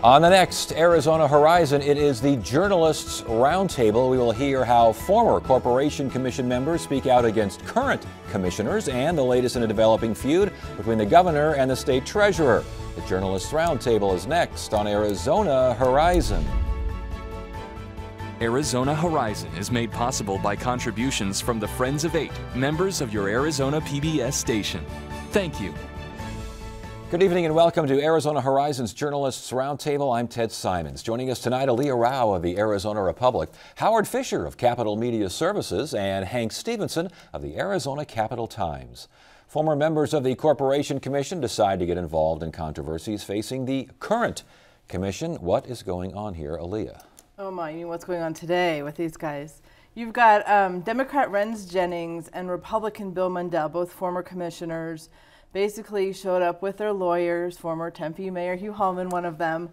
On the next Arizona Horizon, it is the Journalists Roundtable. We will hear how former Corporation Commission members speak out against current commissioners and the latest in a developing feud between the governor and the state treasurer. The Journalists Roundtable is next on Arizona Horizon. Arizona Horizon is made possible by contributions from the Friends of Eight, members of your Arizona PBS station. Thank you. Good evening and welcome to Arizona Horizon's Journalists Roundtable. I'm Ted Simons. Joining us tonight, Aaliyah Rao of the Arizona Republic, Howard Fisher of Capital Media Services, and Hank Stevenson of the Arizona Capital Times. Former members of the Corporation Commission decide to get involved in controversies facing the current commission. What is going on here, Aaliyah? Oh my, you mean what's going on today with these guys? You've got Democrat Renz Jennings and Republican Bill Mundell, both former commissioners, basically showed up with their lawyers, former Tempe Mayor Hugh Hallman, one of them,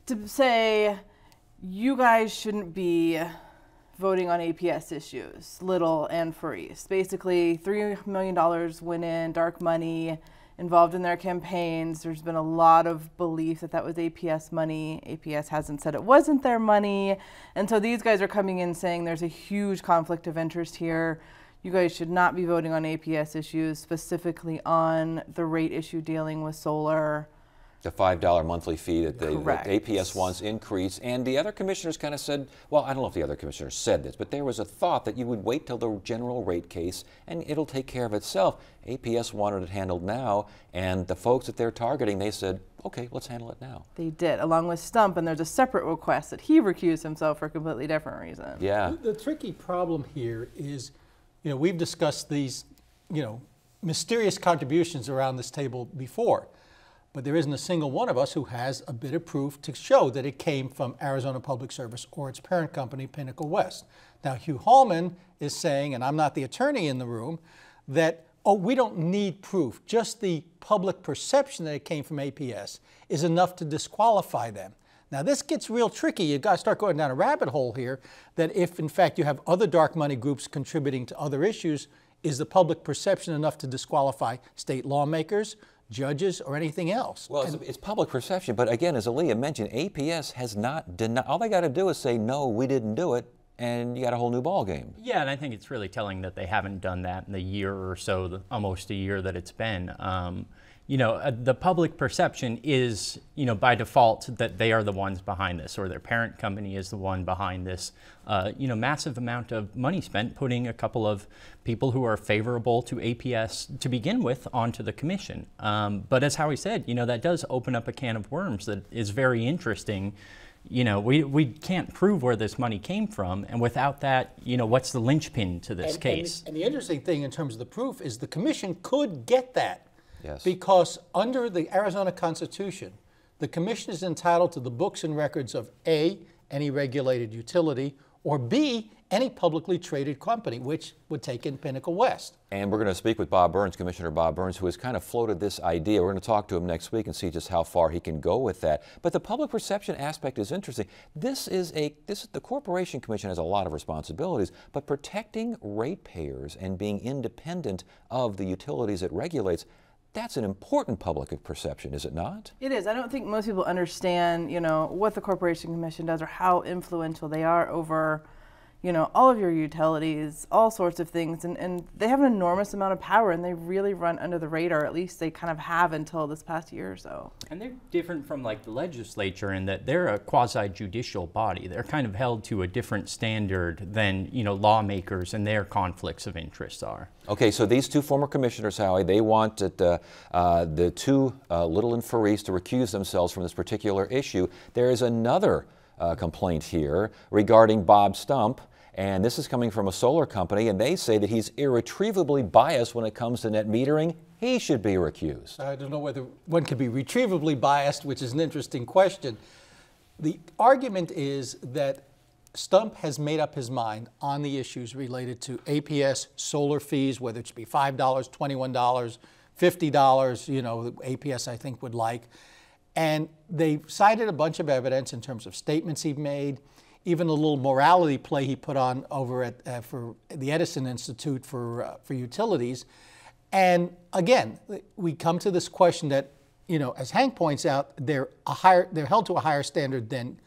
to say, you guys shouldn't be voting on APS issues, Little and Faris. Basically, $3 million went in, dark money, involved in their campaigns. There's been a lot of belief that that was APS money. APS hasn't said it wasn't their money. And so these guys are coming in saying there's a huge conflict of interest here. You guys should not be voting on APS issues, specifically on the rate issue dealing with solar. The $5 monthly fee that Correct. APS wants increased. And the other commissioners kind of said, well, I don't know if the other commissioners said this, but there was a thought that you would wait till the general rate case and it'll take care of itself. APS wanted it handled now, and the folks that they're targeting, they said, okay, let's handle it now. They did, along with Stump, and there's a separate request that he recused himself for a completely different reason. Yeah. The tricky problem here is, we've discussed these, mysterious contributions around this table before, but there isn't a single one of us who has a bit of proof to show that it came from Arizona Public Service or its parent company, Pinnacle West. Now, Hugh Hallman is saying, and I'm not the attorney in the room, that, we don't need proof. Just the public perception that it came from APS is enough to disqualify them. Now, this gets real tricky. You've got to start going down a rabbit hole here that if, in fact, you have other dark money groups contributing to other issues, is the public perception enough to disqualify state lawmakers, judges, or anything else? Well, it's public perception, but again, as Aaliyah mentioned, APS has not denied. All they got to do is say, no, we didn't do it, and you got a whole new ball game. Yeah, and I think it's really telling that they haven't done that in the year or so, almost a year that it's been. The public perception is, by default that they are the ones behind this, or their parent company is the one behind this, massive amount of money spent putting a couple of people who are favorable to APS to begin with onto the commission. But as Howie said, that does open up a can of worms that is very interesting. We can't prove where this money came from, and without that, what's the linchpin to this case? And the interesting thing in terms of the proof is the commission could get that. Yes. Because under the Arizona Constitution, the commission is entitled to the books and records of A, any regulated utility, or B, any publicly traded company, which would take in Pinnacle West. And we're going to speak with Bob Burns, Commissioner Bob Burns, who has kind of floated this idea. We're going to talk to him next week and see just how far he can go with that. But the public perception aspect is interesting. The Corporation Commission has a lot of responsibilities, but protecting ratepayers and being independent of the utilities it regulates, that's an important public perception, is it not? It is. I don't think most people understand, what the Corporation Commission does or how influential they are over, all of your utilities, all sorts of things. And they have an enormous amount of power, and they really run under the radar. At least they kind of have until this past year or so. And they're different from the legislature in that they're a quasi-judicial body. They're kind of held to a different standard than, lawmakers and their conflicts of interest are. Okay, so these two former commissioners, Howie, they wanted the two, Little and Faris, to recuse themselves from this particular issue. There is another complaint here regarding Bob Stump, and this is coming from a solar company, and they say that he's irretrievably biased when it comes to net metering. He should be recused. I don't know whether one could be retrievably biased, which is an interesting question. The argument is that Stump has made up his mind on the issues related to APS solar fees, whether it should be $5, $21, $50, APS I think would like. And they cited a bunch of evidence in terms of statements he made, even a little morality play he put on over at for the Edison Institute for Utilities. And again, we come to this question that you know, as Hank points out, they're held to a higher standard than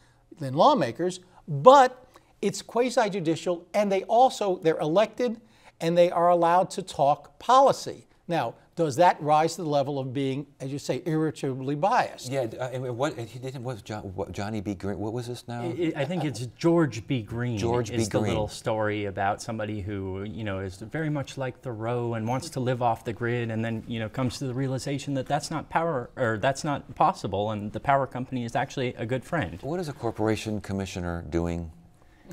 lawmakers, but it's quasi-judicial, and they're elected, and they are allowed to talk policy. Now, does that rise to the level of being, as you say, irretrievably biased? Yeah, Johnny B. Green, what was this now? I think it's George B. Green. George B. Is the Green. little story about somebody who, you know, is very much like Thoreau and wants to live off the grid, and then, you know, comes to the realization that that's not that's not possible, and the power company is actually a good friend. What is a corporation commissioner doing?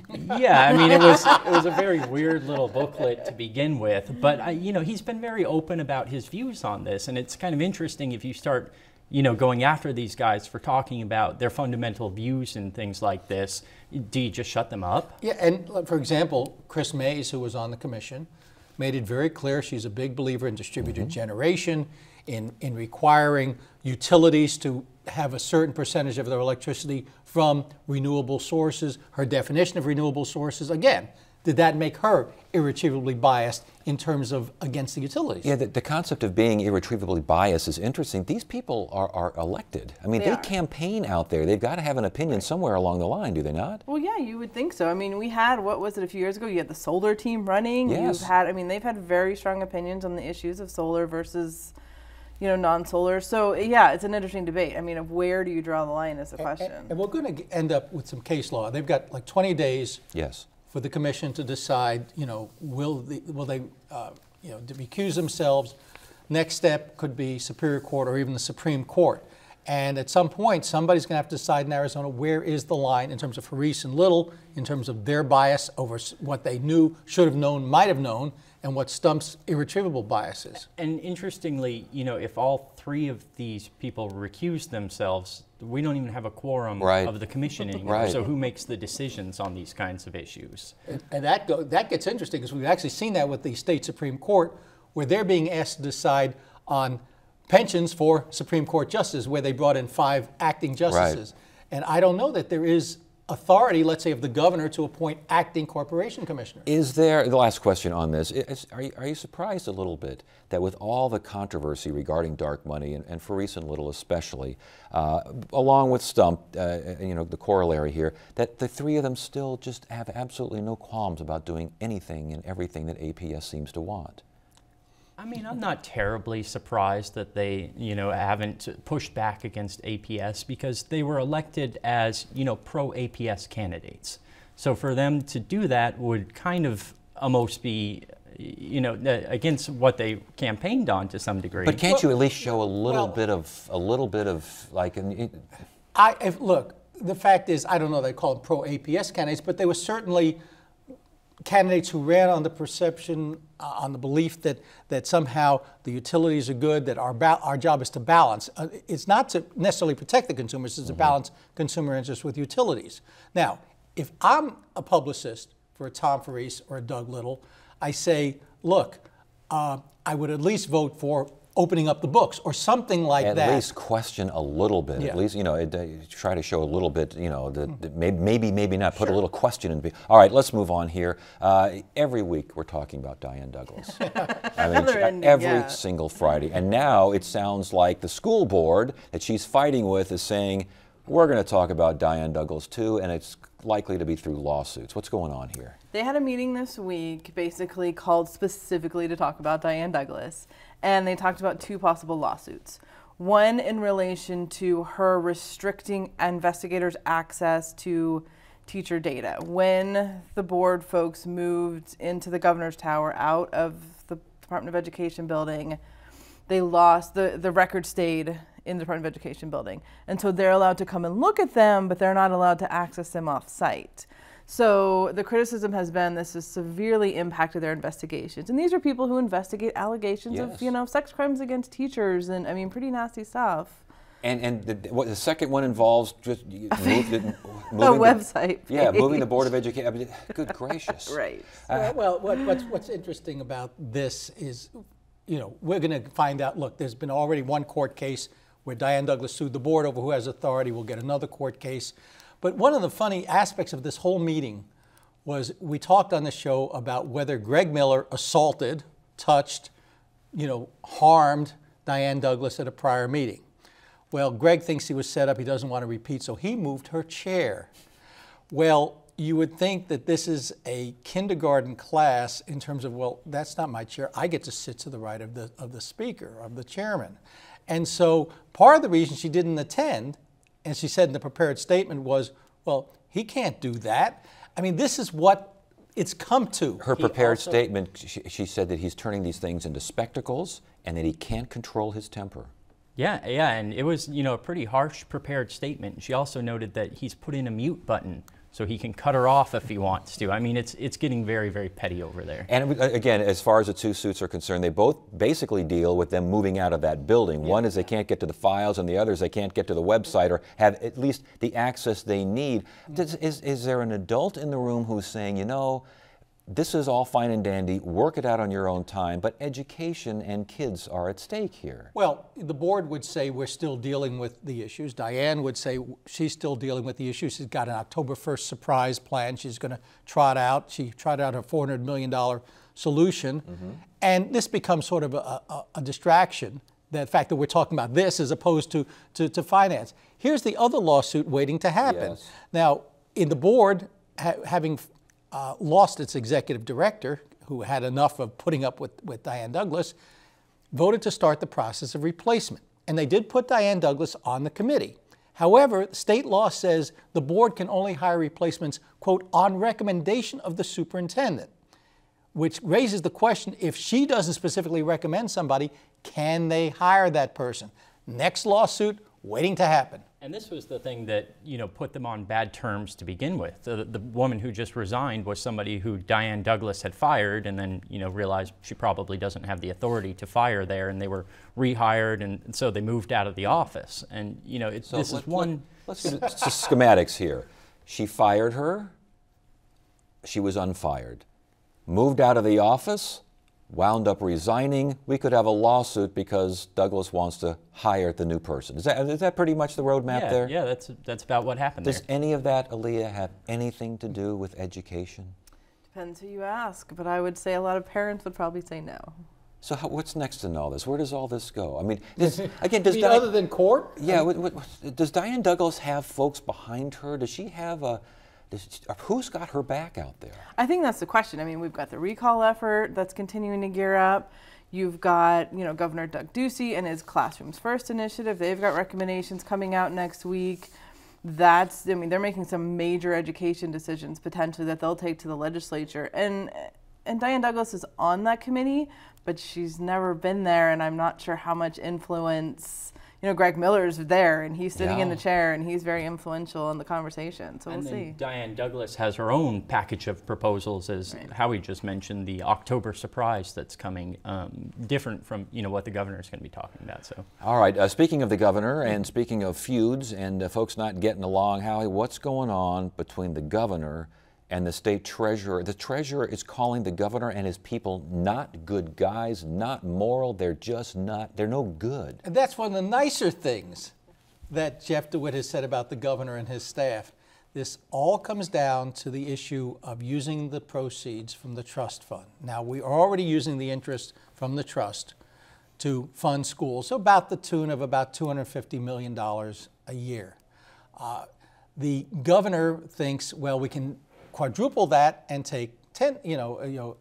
Yeah, I mean, it was a very weird little booklet to begin with, but you know, he's been very open about his views on this, and it's kind of interesting if you start, you know, going after these guys for talking about their fundamental views and things like this. Do you just shut them up? Yeah, and for example, Chris Mays, who was on the commission, made it very clear she's a big believer in distributed generation, in requiring utilities to have a certain percentage of their electricity from renewable sources. Her definition of renewable sources, again, did that make her irretrievably biased in terms of against the utilities? Yeah, the concept of being irretrievably biased is interesting. These people are elected. I mean, they campaign out there. They've got to have an opinion somewhere along the line, do they not? Well, yeah, you would think so. I mean, we had, what was it, a few years ago? You had the solar team running. Yes. I mean, they've had very strong opinions on the issues of solar versus, you know, non-solar. So, yeah, it's an interesting debate. I mean, of where do you draw the line is the question. And we're going to end up with some case law. They've got like 20 days Yes. for the commission to decide, you know, will they you know, to recuse themselves. Next step could be Superior Court or even the Supreme Court. And at some point, somebody's going to have to decide in Arizona where is the line in terms of Harris and Little, in terms of their bias over what they knew, should have known, might have known, and what Stump's irretrievable bias is. And interestingly, you know, if all three of these people recuse themselves, we don't even have a quorum of the commission anymore. So who makes the decisions on these kinds of issues? And that gets interesting because we've actually seen that with the state Supreme Court, where they're being asked to decide on pensions for Supreme Court justices, where they brought in 5 acting justices. And I don't know that there is authority, let's say, of the governor to appoint acting corporation commissioners. Is there, the last question on this, are you surprised a little bit that with all the controversy regarding dark money, and Harris and Little especially, along with Stump, you know, the corollary here, that the three of them still just have absolutely no qualms about doing anything and everything that APS seems to want? I mean, I'm not terribly surprised that they, you know, haven't pushed back against APS because they were elected as, you know, pro-APS candidates. So for them to do that would kind of almost be, you know, against what they campaigned on to some degree. But can't you at least show a little bit of like look, the fact is, I don't know, they call them pro-APS candidates, but they were certainly candidates who ran on the perception, on the belief that somehow the utilities are good, that our job is to balance. It's not to necessarily protect the consumers, it's to balance consumer interests with utilities. Now, if I'm a publicist for a Tom Harris or a Doug Little, I say, look, I would at least vote for opening up the books or something like that. At least question a little bit. Yeah. At least, you know, try to show a little bit, you know, maybe not put a little question in. All right, let's move on here. Every week we're talking about Diane Douglas. I mean, every single Friday. And now it sounds like the school board that she's fighting with is saying, we're going to talk about Diane Douglas too, and it's likely to be through lawsuits. What's going on here? They had a meeting this week basically called specifically to talk about Diane Douglas, and they talked about 2 possible lawsuits. One in relation to her restricting investigators' access to teacher data. When the board folks moved into the governor's tower out of the Department of Education building, they lost, the record stayed in the Department of Education building. And so they're allowed to come and look at them, but they're not allowed to access them off-site. So the criticism has been this has severely impacted their investigations. And these are people who investigate allegations of, you know, sex crimes against teachers and, I mean, pretty nasty stuff. And the second one involves just moving website. Yeah, moving the Board of Education. I mean, good gracious. Right. Well, what's interesting about this is, you know, we're going to find out, look, there's been already one court case where Diane Douglas sued the board over who has authority. We'll get another court case. But one of the funny aspects of this whole meeting was we talked on the show about whether Greg Miller assaulted, touched, you know, harmed Diane Douglas at a prior meeting. Well, Greg thinks he was set up. He doesn't want to repeat, so he moved her chair. Well, you would think that this is a kindergarten class in terms of, well, that's not my chair. I get to sit to the right of the speaker, of the chairman. And so part of the reason she didn't attend, and she said in the prepared statement, was, well, he can't do that. I mean, this is what it's come to. Her prepared statement, she said that he's turning these things into spectacles and that he can't control his temper. Yeah, and it was, a pretty harsh prepared statement. She also noted that he's put in a mute button so he can cut her off if he wants to. I mean, it's getting very, very petty over there. And again, as far as the two suits are concerned, they both basically deal with them moving out of that building. Yeah. One is they can't get to the files, and the other is they can't get to the website or have at least the access they need. Is there an adult in the room who's saying, this is all fine and dandy, work it out on your own time, but education and kids are at stake here? Well, the board would say we're still dealing with the issues. Diane would say she's still dealing with the issues. She's got an October 1st surprise plan she's going to trot out. She trotted out her $400 million solution. Mm-hmm. And this becomes sort of a distraction, the fact that we're talking about this as opposed to finance. Here's the other lawsuit waiting to happen. Yes. Now, in the board, having lost its executive director, who had enough of putting up with Diane Douglas, voted to start the process of replacement. And they did put Diane Douglas on the committee. However, state law says the board can only hire replacements, quote, on recommendation of the superintendent, which raises the question, if she doesn't specifically recommend somebody, can they hire that person? Next lawsuit waiting to happen. And this was the thing that, put them on bad terms to begin with. The woman who just resigned was somebody who Diane Douglas had fired and then, realized she probably doesn't have the authority to fire there, and they were rehired, and so they moved out of the office. And, let's get to schematics here. She fired her. She was unfired. Moved out of the office. Wound up resigning. We could have a lawsuit because Douglas wants to hire the new person. Is that pretty much the roadmap there? Yeah, that's about what happened there. Does any of that, Aaliyah, have anything to do with education? Depends who you ask, but I would say a lot of parents would probably say no. So what's next in all this? Where does all this go? I mean, other than court? Yeah, does Diane Douglas have folks behind her? Does she have who's got her back out there? I think that's the question. I mean, we've got the recall effort that's continuing to gear up. You've got, Governor Doug Ducey and his Classrooms First initiative. They've got recommendations coming out next week. They're making some major education decisions potentially that they'll take to the legislature. And Diane Douglas is on that committee, but she's never been there, and I'm not sure how much influence. Greg Miller's there, and he's sitting in the chair, and he's very influential in the conversation. So we'll see. Diane Douglas has her own package of proposals, as Howie just mentioned, the October surprise that's coming, different from what the governor's going to be talking about. So, all right. Speaking of the governor, and speaking of feuds and folks not getting along, Howie, what's going on between the governor and the state treasurer? The treasurer is calling the governor and his people not good guys, not moral. They're no good. And that's one of the nicer things that Jeff DeWitt has said about the governor and his staff. This all comes down to the issue of using the proceeds from the trust fund. Now, we are already using the interest from the trust to fund schools, so about the tune of about $250 million a year. The governor thinks, well, we can quadruple that and take 10,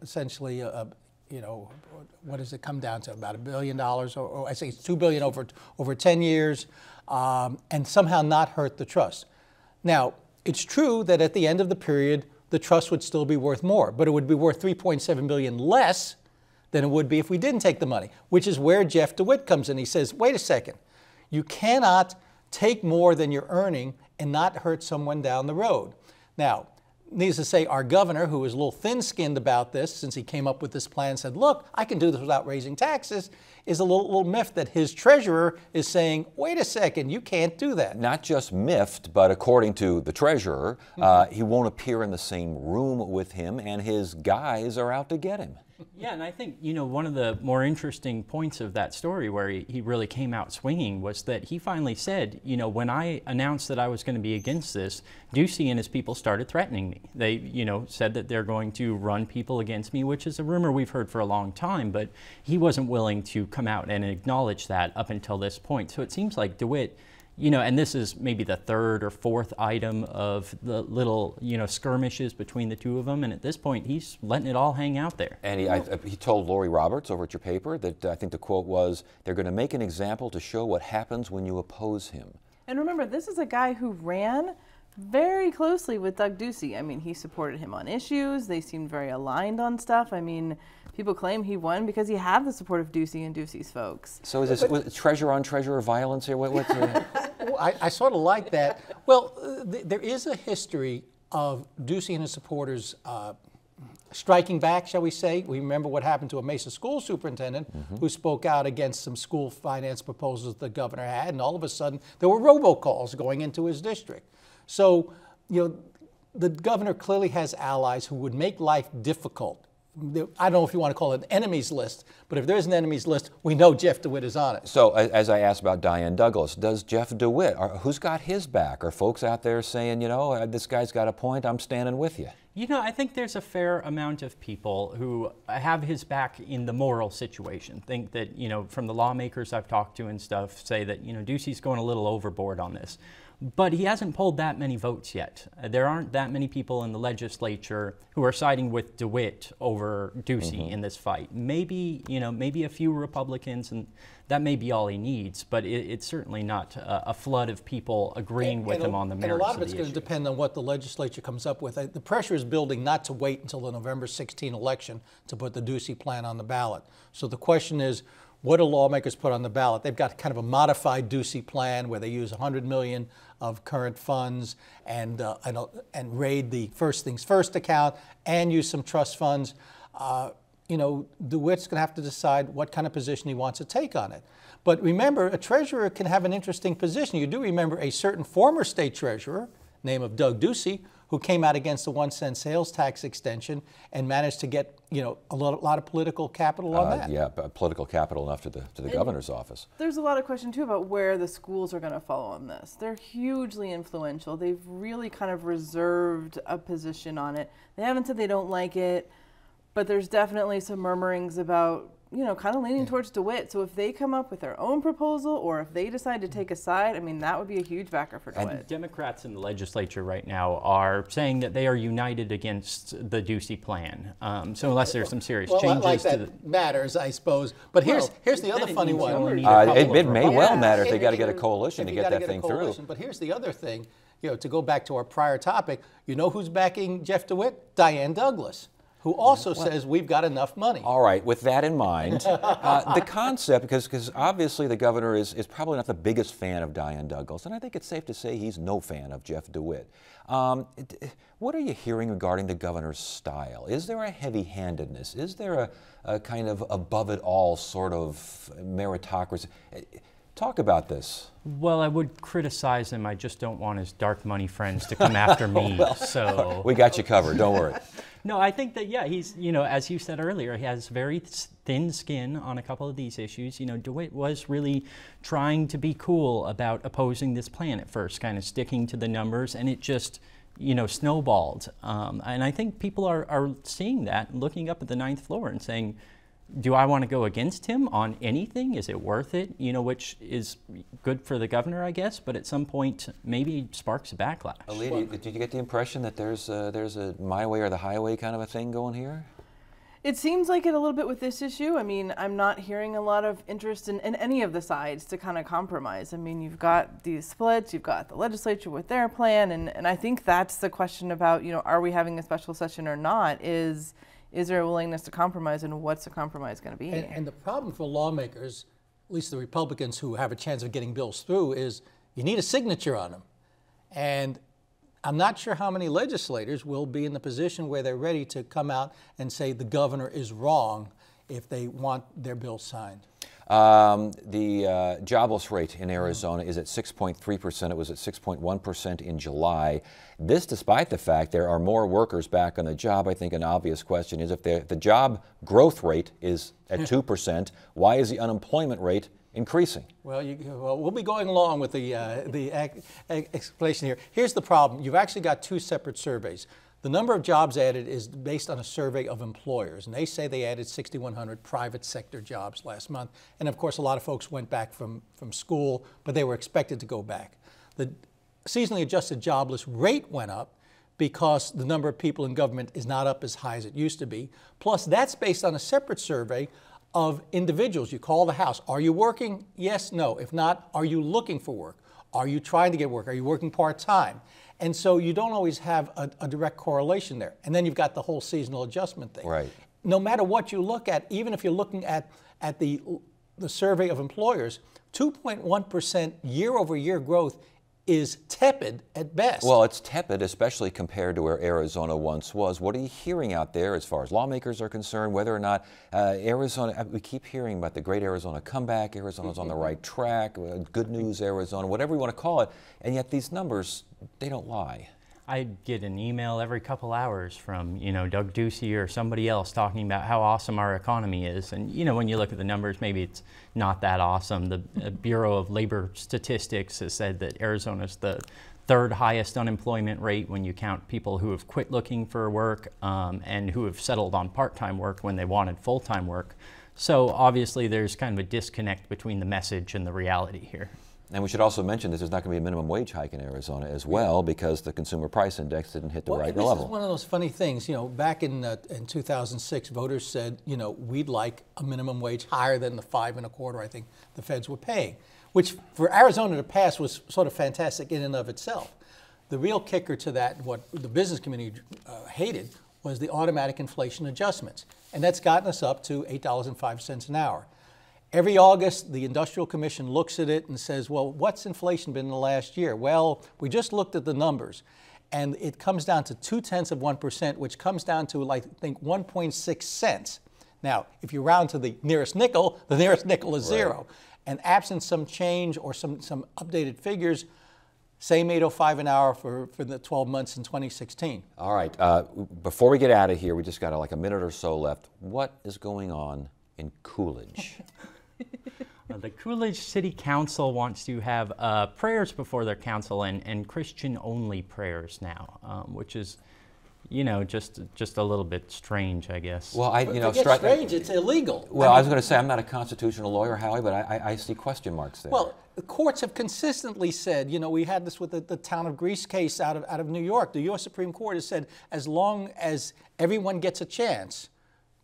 essentially, what does it come down to? About $1 billion, or I say it's $2 billion over 10 years, and somehow not hurt the trust. Now, it's true that at the end of the period, the trust would still be worth more, but it would be worth $3.7 billion less than it would be if we didn't take the money, which is where Jeff DeWitt comes in. He says, wait a second, you cannot take more than you're earning and not hurt someone down the road. Now, needless to say, our governor, who was a little thin-skinned about this since he came up with this plan and said, look, I can do this without raising taxes, is a little miffed that his treasurer is saying, wait a second, you can't do that. Not just miffed, but according to the treasurer, he won't appear in the same room with him, and his guys are out to get him. Yeah, and I think, one of the more interesting points of that story where he really came out swinging was that he finally said, when I announced that I was going to be against this, Ducey and his people started threatening me. They, said that they're going to run people against me, which is a rumor we've heard for a long time, but he wasn't willing to come out and acknowledge that up until this point. So it seems like DeWitt, and this is maybe the third or fourth item of the little, skirmishes between the two of them. And at this point, he's letting it all hang out there. And he told Lori Roberts over at your paper that I think the quote was, they're going to make an example to show what happens when you oppose him. And remember, this is a guy who ran very closely with Doug Ducey. I mean, he supported him on issues. They seemed very aligned on stuff. I mean, people claim he won because he had the support of Ducey and Ducey's folks. So is this treasure on treasure violence here? What's I sort of like that. Well, there is a history of Ducey and his supporters striking back, shall we say. We remember what happened to a Mesa school superintendent who spoke out against some school finance proposals the governor had, and all of a sudden there were robocalls going into his district. So, the governor clearly has allies who would make life difficult. I don't know if you want to call it an enemies list, but if there's an enemies list, we know Jeff DeWitt is on it. So, as I asked about Diane Douglas, does Jeff DeWitt, who's got his back? Are folks out there saying, this guy's got a point, I'm standing with you? I think there's a fair amount of people who have his back in the moral situation. Think that, from the lawmakers I've talked to and stuff, say that, Ducey's going a little overboard on this. But he hasn't pulled that many votes yet. There aren't that many people in the legislature who are siding with DeWitt over Ducey in this fight. Maybe, maybe a few Republicans, and that may be all he needs, but it's certainly not a flood of people agreeing with him on the merits of the issue. And a lot of it's going to depend on what the legislature comes up with. The pressure is building not to wait until the November 16 election to put the Ducey plan on the ballot. So the question is, what do lawmakers put on the ballot? They've got kind of a modified Ducey plan where they use $100 million of current funds and raid the First Things First account and use some trust funds. DeWitt's going to have to decide what kind of position he wants to take on it. But remember, a treasurer can have an interesting position. You do remember a certain former state treasurer, name of Doug Ducey, who came out against the 1-cent sales tax extension and managed to get, a lot of political capital on that. Yeah, political capital enough to the governor's office. There's a lot of question, too, about where the schools are going to follow on this. They're hugely influential. They've really kind of reserved a position on it. They haven't said they don't like it, but there's definitely some murmurings about, kind of leaning towards DeWitt. So if they come up with their own proposal or if they decide to take a side, I mean, that would be a huge backer for DeWitt. And Democrats in the legislature right now are saying that they are united against the Ducey plan. So unless there's some serious changes like to that matters, I suppose. But here's the other funny one. It may well matter if they got to get a coalition to get that thing through. But here's the other thing, to go back to our prior topic, who's backing Jeff DeWitt? Diane Douglas, who also says we've got enough money. All right, with that in mind, the concept, because obviously the governor is probably not the biggest fan of Diane Douglas, and I think it's safe to say he's no fan of Jeff DeWitt. What are you hearing regarding the governor's style? Is there a heavy-handedness? Is there a kind of above-it-all sort of meritocracy? Talk about this. Well, I would criticize him. I just don't want his dark money friends to come after me. So we got you covered. Don't worry. No, I think that, he's, as you said earlier, he has very thin skin on a couple of these issues. DeWitt was really trying to be cool about opposing this plan at first, kind of sticking to the numbers, and it just, snowballed. And I think people are seeing that, looking up at the 9th floor and saying, do I want to go against him on anything? Is it worth it? Which is good for the governor, I guess, but at some point maybe sparks a backlash. Alita, did you get the impression that there's a my way or the highway kind of a thing going here? It seems like it a little bit with this issue. I mean, I'm not hearing a lot of interest in any of the sides to kind of compromise. I mean, you've got these splits, you've got the legislature with their plan, and I think that's the question about, are we having a special session or not, is there a willingness to compromise, and what's the compromise going to be? And the problem for lawmakers, at least the Republicans who have a chance of getting bills through, is you need a signature on them. And I'm not sure how many legislators will be in the position where they're ready to come out and say the governor is wrong if they want their bill signed. The jobless rate in Arizona is at 6.3%. It was at 6.1% in July. This despite the fact there are more workers back on the job. I think an obvious question is if the job growth rate is at 2%, why is the unemployment rate increasing? Well, we'll be going along with the explanation here. Here's the problem. You've actually got two separate surveys. The number of jobs added is based on a survey of employers, and they say they added 6,100 private sector jobs last month. And of course, a lot of folks went back from school, but they were expected to go back. The seasonally adjusted jobless rate went up because the number of people in government is not up as high as it used to be. Plus, that's based on a separate survey of individuals. You call the house. Are you working? Yes, no. If not, are you looking for work? Are you trying to get work? Are you working part-time? And so you don't always have a direct correlation there. And then you've got the whole seasonal adjustment thing. Right. No matter what you look at, even if you're looking at the survey of employers, 2.1% year-over-year growth is tepid at best. Well, it's tepid, especially compared to where Arizona once was. What are you hearing out there as far as lawmakers are concerned, whether or not Arizona, we keep hearing about the great Arizona comeback, Arizona's on the right track, good news Arizona, whatever you want to call it, and yet these numbers, they don't lie. I get an email every couple hours from, Doug Ducey or somebody else talking about how awesome our economy is. And, when you look at the numbers, maybe it's not that awesome. The Bureau of Labor Statistics has said that Arizona's the third highest unemployment rate when you count people who have quit looking for work and who have settled on part-time work when they wanted full-time work. So obviously there's kind of a disconnect between the message and the reality here. And we should also mention that there's not going to be a minimum wage hike in Arizona as well because the consumer price index didn't hit the right level. This is one of those funny things. Back in 2006, voters said, we'd like a minimum wage higher than the 5.25 I think the feds were paying, which for Arizona to pass was sort of fantastic in and of itself. The real kicker to that, what the business community hated, was the automatic inflation adjustments. And that's gotten us up to $8.05 an hour. Every August, the Industrial Commission looks at it and says, well, what's inflation been in the last year? Well, we just looked at the numbers, and it comes down to 0.2%, which comes down to, I think, 1.6 cents. Now, if you round to the nearest nickel is zero. Right. And absent some change or some updated figures, same $8.05 an hour for the 12 months in 2016. All right. Before we get out of here, we just got like a minute or so left. What is going on in Coolidge? The Coolidge City Council wants to have prayers before their council and Christian-only prayers now, which is, just a little bit strange, I guess. Well, strange. It's illegal. Well, I was going to say I'm not a constitutional lawyer, Howie, but I see question marks there. Well, the courts have consistently said, we had this with the Town of Greece case out of New York. The U.S. Supreme Court has said as long as everyone gets a chance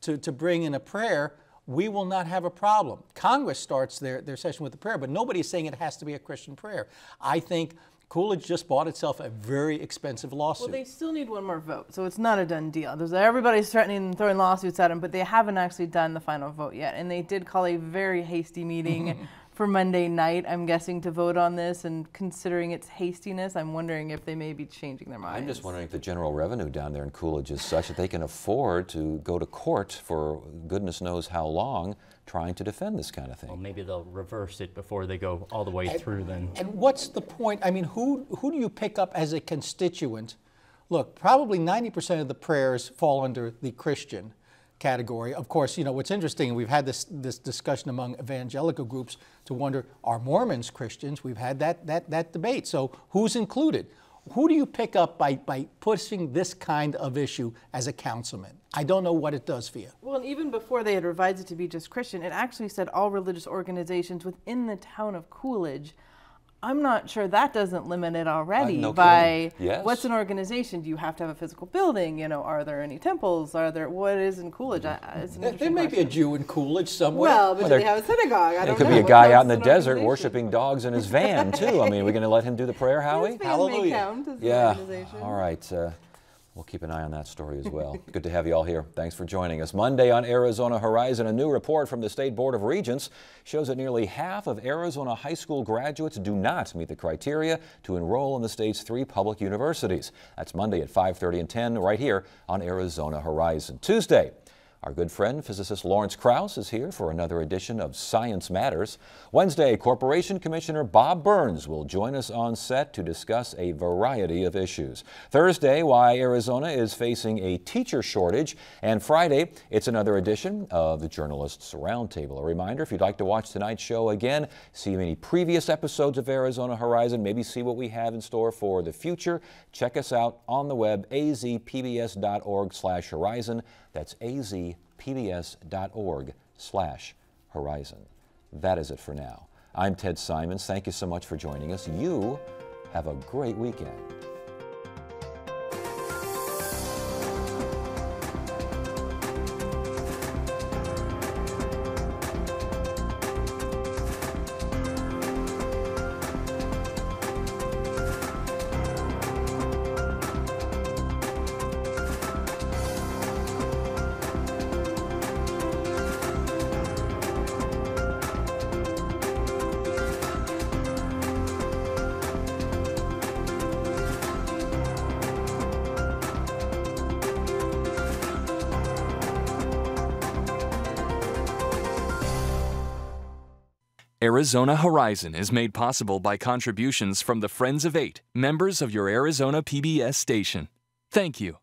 to bring in a prayer, we will not have a problem. Congress starts their session with a prayer, but nobody is saying it has to be a Christian prayer. I think Coolidge just bought itself a very expensive lawsuit. Well, they still need one more vote, so it's not a done deal. Everybody's threatening and throwing lawsuits at them, but they haven't actually done the final vote yet. And they did call a very hasty meeting for Monday night, I'm guessing, to vote on this. And considering its hastiness, I'm wondering if they may be changing their minds. I'm just wondering if the general revenue down there in Coolidge is such that they can afford to go to court for goodness knows how long trying to defend this kind of thing. Well, maybe they'll reverse it before they go all the way through then. And what's the point? I mean, who do you pick up as a constituent? Look, probably 90% of the prayers fall under the Christian category. Of course, what's interesting, we've had this discussion among evangelical groups to wonder, are Mormons Christians? We've had that debate. So who's included? Who do you pick up by pushing this kind of issue as a councilman? I don't know what it does for you. Well, and even before they had revised it to be just Christian, it actually said all religious organizations within the town of Coolidge. I'm not sure that doesn't limit it already by what's an organization? Do you have to have a physical building? Are there any temples? What is in Coolidge? It's an there may be a Jew in Coolidge somewhere. Well, but they have a synagogue. I don't know. It could be a guy out in the desert worshiping dogs in his van, too. I mean, are we going to let him do the prayer, Howie? Hallelujah. May count as an organization. All right. We'll keep an eye on that story as well. Good to have you all here. Thanks for joining us. Monday on Arizona Horizon, a new report from the State Board of Regents shows that nearly half of Arizona high school graduates do not meet the criteria to enroll in the state's 3 public universities. That's Monday at 5:30 and 10 right here on Arizona Horizon. Tuesday, Our good friend, physicist Lawrence Krauss, is here for another edition of Science Matters. Wednesday, Corporation Commissioner Bob Burns will join us on set to discuss a variety of issues. Thursday, why Arizona is facing a teacher shortage. And Friday, it's another edition of the Journalists Roundtable. A reminder, if you'd like to watch tonight's show again, see any previous episodes of Arizona Horizon, maybe see what we have in store for the future, check us out on the web, azpbs.org/horizon. That's azpbs.org/horizon. That is it for now. I'm Ted Simons. Thank you so much for joining us. You have a great weekend. Arizona Horizon is made possible by contributions from the Friends of 8, members of your Arizona PBS station. Thank you.